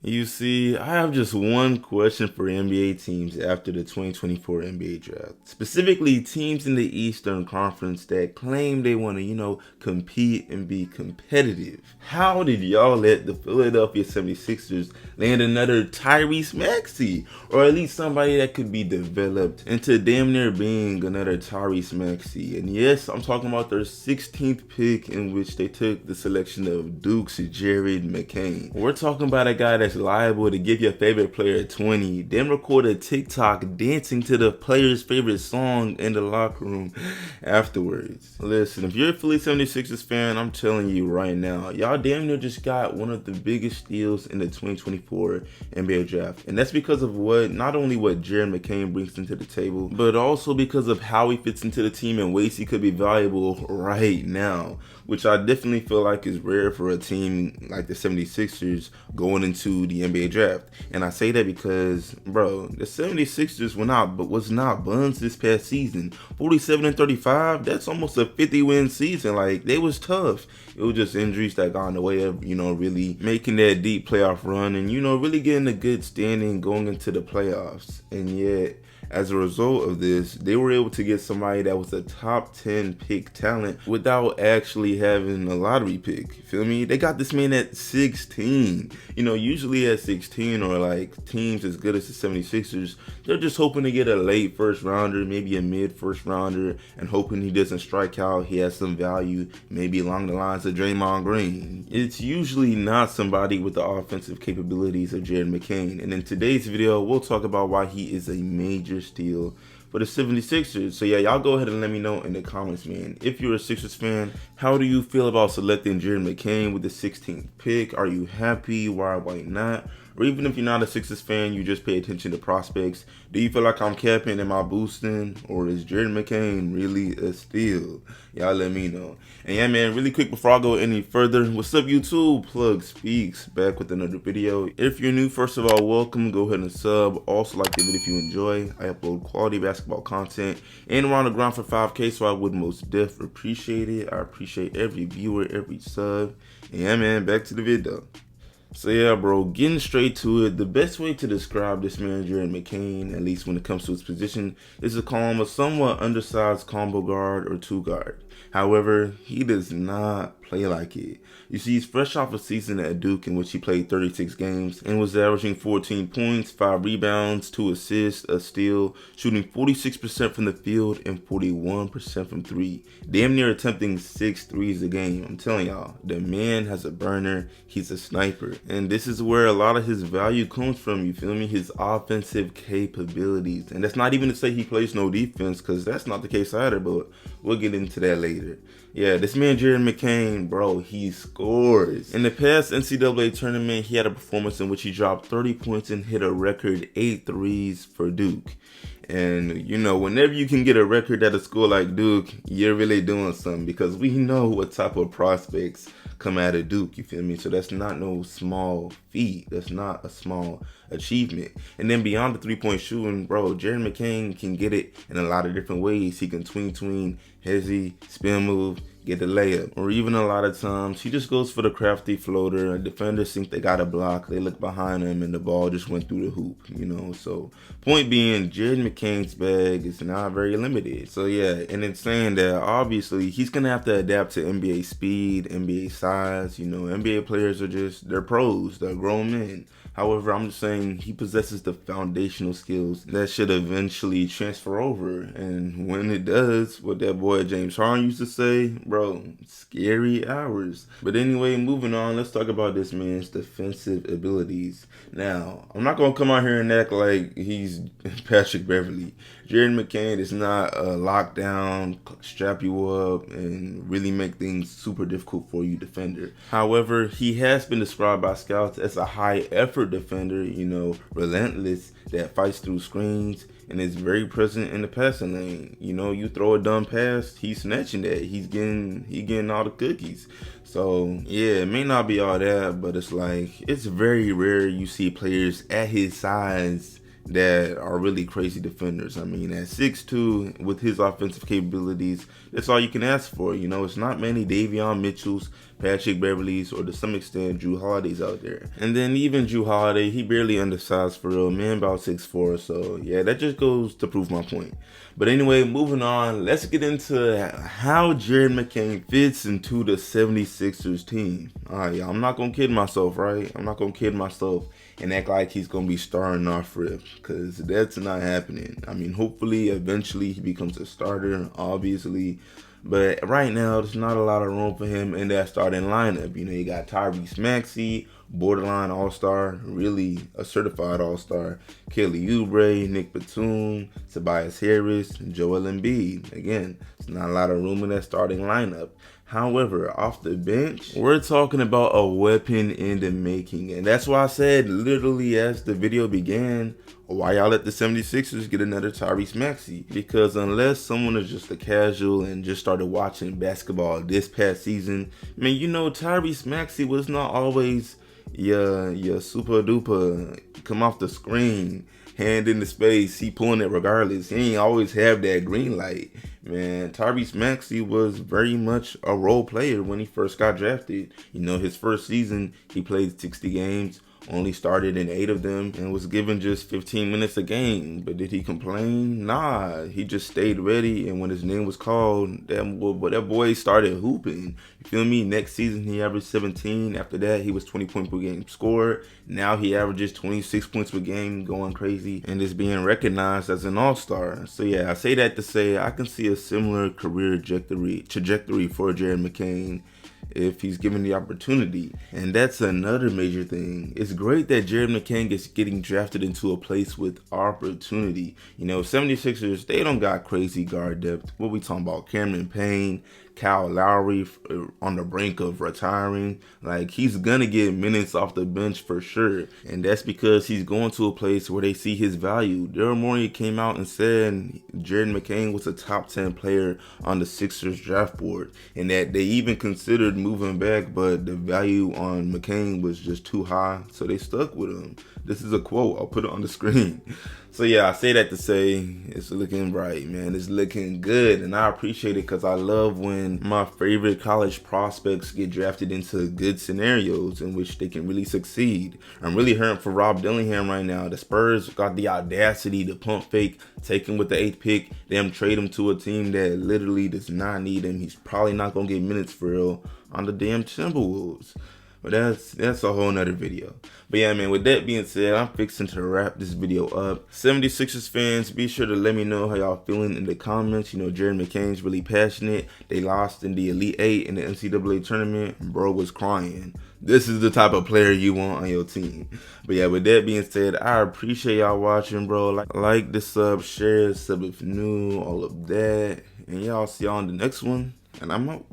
You see, I have just one question for NBA teams after the 2024 NBA draft. Specifically, teams in the Eastern Conference that claim they want to, compete and be competitive. How did y'all let the Philadelphia 76ers land another Tyrese Maxey? Or at least somebody that could be developed into damn near being another Tyrese Maxey. And yes, I'm talking about their 16th pick, in which they took the selection of Duke's Jared McCain. We're talking about a guy that's liable to give your favorite player 20, then record a TikTok dancing to the player's favorite song in the locker room afterwards. Listen, if you're a Philly 76ers fan, I'm telling you right now, y'all damn near just got one of the biggest steals in the 2024 NBA draft. And that's because of not only what Jared McCain brings into the table, but also because of how he fits into the team and ways he could be valuable right now, which I definitely feel like is rare for a team like the 76ers going into the NBA draft. And I say that because, bro, the 76ers was not buns this past season. 47-35, that's almost a 50-win season. Like, they was tough. It was just injuries that got in the way of, really making that deep playoff run and, really getting a good standing going into the playoffs. And yet, as a result of this, they were able to get somebody that was a top 10 pick talent without actually having a lottery pick. Feel me? They got this man at 16. Usually at 16, or like teams as good as the 76ers, they're just hoping to get a late first rounder, maybe a mid first rounder, and hoping he doesn't strike out. He has some value, maybe along the lines of Draymond Green. It's usually not somebody with the offensive capabilities of Jared McCain. And in today's video, we'll talk about why he is a major steal for the 76ers. So yeah, y'all go ahead and let me know in the comments, man. If you're a Sixers fan, how do you feel about selecting Jared McCain with the 16th pick? Are you happy? Why not? Or even if you're not a Sixers fan, you just pay attention to prospects, do you feel like I'm capping? Am I boosting? Or is Jared McCain really a steal? Y'all let me know. And yeah, man, really quick before I go any further, what's up YouTube? Plug Speaks back with another video. If you're new, first of all, welcome. Go ahead and sub. Also like the video if you enjoy. I upload quality basketball content and we're on the ground for 5K, so I would most def appreciate it. I appreciate every viewer, every sub. And yeah, man, back to the video. So yeah, bro, getting straight to it, the best way to describe this man, Jared McCain, at least when it comes to his position, is to call him a somewhat undersized combo guard or two guard. However, he does not play like it. You see, he's fresh off a season at Duke in which he played 36 games and was averaging 14 points, 5 rebounds, 2 assists, a steal, shooting 46% from the field and 41% from 3. Damn near attempting 6 threes a game. I'm telling y'all, the man has a burner. He's a sniper. And this is where a lot of his value comes from, you feel me? His offensive capabilities. And that's not even to say he plays no defense, because that's not the case either, but we'll get into that later. Yeah, this man Jared McCain, bro, he scores. In the past NCAA tournament, he had a performance in which he dropped 30 points and hit a record 8 threes for Duke. And, whenever you can get a record at a school like Duke, you're really doing something, because we know what type of prospects come out of Duke, you feel me? So that's not no small feat. That's not a small achievement. And then beyond the three-point shooting, bro, Jared McCain can get it in a lot of different ways. He can tween, hezzy, spin move, get the layup. Or even a lot of times, he just goes for the crafty floater. Defenders think they got a block, they look behind him, and the ball just went through the hoop, So point being, Jared McCain's bag is not very limited. So yeah, and it's saying that obviously he's gonna have to adapt to NBA speed, NBA size. NBA players are they're pros, they're grown men. However, I'm just saying he possesses the foundational skills that should eventually transfer over. And when it does, what that boy James Harden used to say, bro, scary hours. But anyway, moving on, let's talk about this man's defensive abilities. Now, I'm not going to come out here and act like he's Patrick Beverly. Jared McCain is not a lockdown, strap you up, and really make things super difficult for you defender. However, he has been described by scouts as a high effort defender, relentless, that fights through screens and is very present in the passing lane. You throw a dumb pass, he's snatching that. He getting all the cookies. So yeah, it may not be all that, but it's very rare you see players at his size that are really crazy defenders. I mean, at 6'2", with his offensive capabilities, that's all you can ask for. You know, it's not many Davion Mitchells, Patrick Beverleys, or to some extent Drew Holiday's out there. And then even Drew Holiday, he barely undersized for real, man, about 6'4". So yeah, that just goes to prove my point. But anyway, moving on, let's get into how Jared McCain fits into the 76ers team. Alright, y'all, I'm not gonna kid myself, right? I'm not gonna kid myself and act like he's gonna be starting off rip, because that's not happening. I mean, hopefully eventually he becomes a starter, obviously, but right now there's not a lot of room for him in that starting lineup. You know, you got Tyrese Maxey, borderline all-star, really a certified all-star, Kelly Oubre, Nick Batum, Tobias Harris, Joel Embiid. Again, there's not a lot of room in that starting lineup. However, off the bench, we're talking about a weapon in the making. And that's why I said, literally as the video began, why y'all let the 76ers get another Tyrese Maxey? Because unless someone is just a casual and just started watching basketball this past season, I mean, you know, Tyrese Maxey was not always your super duper come off the screen, hand in the space, he pulling it regardless. He ain't always have that green light. Man, Tyrese Maxey was very much a role player when he first got drafted. You know, his first season, he played 60 games, only started in 8 of them, and was given just 15 minutes a game. But did he complain? Nah, he just stayed ready, and when his name was called, that boy started hooping. You feel me? Next season, he averaged 17. After that, he was 20 points per game scored. Now he averages 26 points per game, going crazy, and is being recognized as an all-star. So yeah, I say that to say I can see a similar career trajectory for Jared McCain if he's given the opportunity. And that's another major thing. It's great that Jared McCain is getting drafted into a place with opportunity. You know, 76ers, they don't got crazy guard depth. What we talking about? Cameron Payne, Kyle Lowry on the brink of retiring. Like, he's gonna get minutes off the bench for sure, and that's because he's going to a place where they see his value. Daryl Morey came out and said Jared McCain was a top 10 player on the Sixers draft board, and that they even considered moving back, but the value on McCain was just too high, so they stuck with him. This is a quote, I'll put it on the screen. So yeah, I say that to say it's looking bright, man. It's looking good, and I appreciate it because I love when my favorite college prospects get drafted into good scenarios in which they can really succeed. I'm really hurting for Rob Dillingham right now. The Spurs got the audacity to pump fake, take him with the 8th pick, then trade him to a team that literally does not need him. He's probably not gonna get minutes for real on the damn Timberwolves. But that's a whole nother video. But yeah, man, with that being said, I'm fixing to wrap this video up. 76ers fans, be sure to let me know how y'all feeling in the comments. You know, Jared McCain's really passionate. They lost in the Elite 8 in the NCAA tournament. Bro was crying. This is the type of player you want on your team. But yeah, with that being said, I appreciate y'all watching, bro. Like the sub, share, sub if new, all of that. And y'all see y'all on the next one. And I'm out.